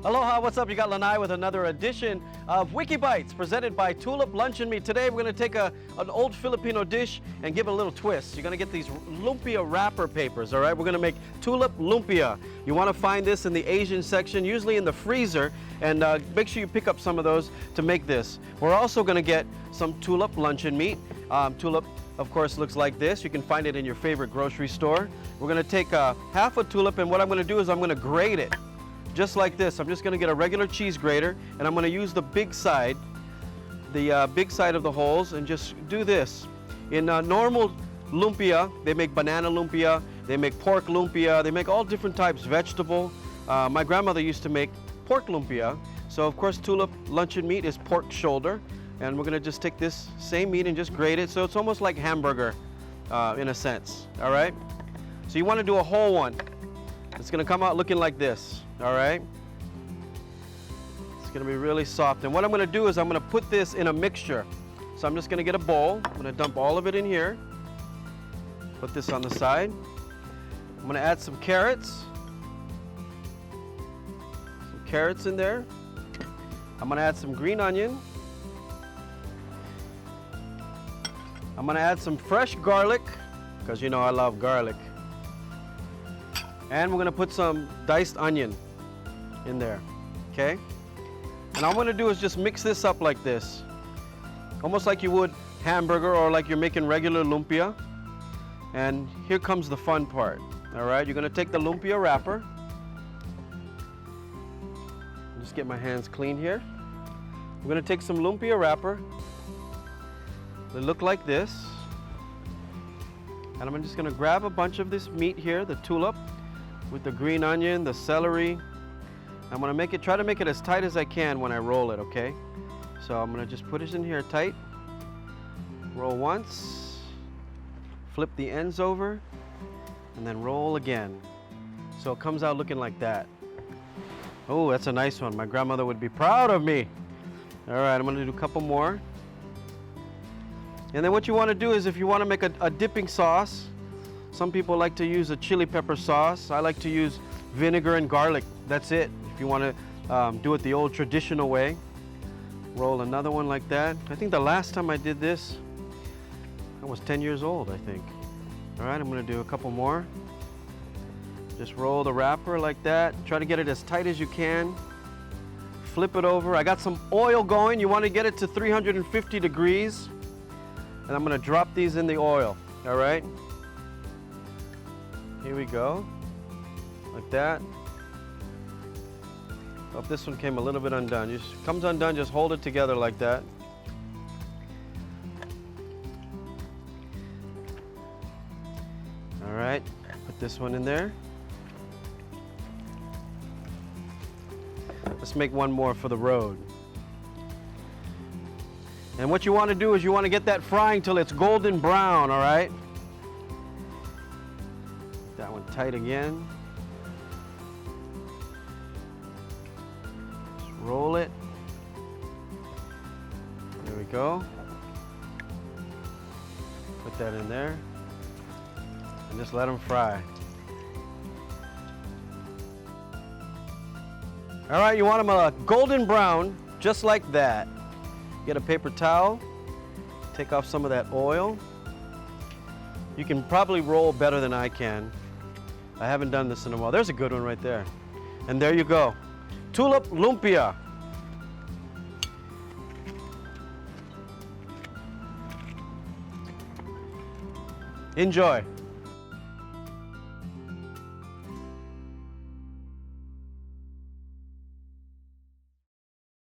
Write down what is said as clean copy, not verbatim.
Aloha, what's up? You got Lanai with another edition of Wikibites presented by Tulip Luncheon Meat. Today we're going to take an old Filipino dish and give it a little twist. You're going to get these lumpia wrapper papers, all right? We're going to make tulip lumpia. You want to find this in the Asian section, usually in the freezer, and make sure you pick up some of those to make this. We're also going to get some tulip luncheon meat. Tulip, of course, looks like this. You can find it in your favorite grocery store. We're going to take half a tulip, and what I'm going to do is I'm going to grate it. Just like this. I'm just going to get a regular cheese grater, and I'm going to use the big side of the holes, and just do this. In normal lumpia, they make banana lumpia, they make pork lumpia, they make all different types, vegetable. My grandmother used to make pork lumpia, so of course tulip luncheon meat is pork shoulder, and we're going to just take this same meat and just grate it, so it's almost like hamburger in a sense, all right? So you want to do a whole one. It's going to come out looking like this. All right, it's going to be really soft, and what I'm going to do is I'm going to put this in a mixture. So I'm just going to get a bowl. I'm going to dump all of it in here, put this on the side. I'm going to add some carrots in there. I'm going to add some green onion. I'm going to add some fresh garlic, because you know I love garlic. And we're going to put some diced onion in there, okay? And all I'm going to do is just mix this up like this, almost like you would hamburger or like you're making regular lumpia. And here comes the fun part, all right? You're going to take the lumpia wrapper. Just get my hands clean here. We're going to take some lumpia wrapper. They look like this. And I'm just going to grab a bunch of this meat here, the tulip, with the green onion, the celery. I'm going to try to make it as tight as I can when I roll it, okay? So I'm going to just put it in here tight. Roll once, flip the ends over, and then roll again. So it comes out looking like that. Oh, that's a nice one. My grandmother would be proud of me. All right, I'm going to do a couple more. And then what you want to do is if you want to make a dipping sauce, some people like to use a chili pepper sauce. I like to use vinegar and garlic. That's it. If you want to do it the old traditional way. Roll another one like that. I think the last time I did this, I was 10 years old, I think. All right, I'm going to do a couple more. Just roll the wrapper like that. Try to get it as tight as you can. Flip it over. I got some oil going. You want to get it to 350 degrees. And I'm going to drop these in the oil. All right. Here we go. Like that. Oh, this one came a little bit undone. Just comes undone, just hold it together like that. All right, put this one in there. Let's make one more for the road. And what you want to do is you want to get that frying till it's golden brown, all right? That one tight again. Roll it. There we go. Put that in there. And just let them fry. All right, you want them golden brown, just like that. Get a paper towel. Take off some of that oil. You can probably roll better than I can. I haven't done this in a while. There's a good one right there. And there you go. Tulip lumpia. Enjoy.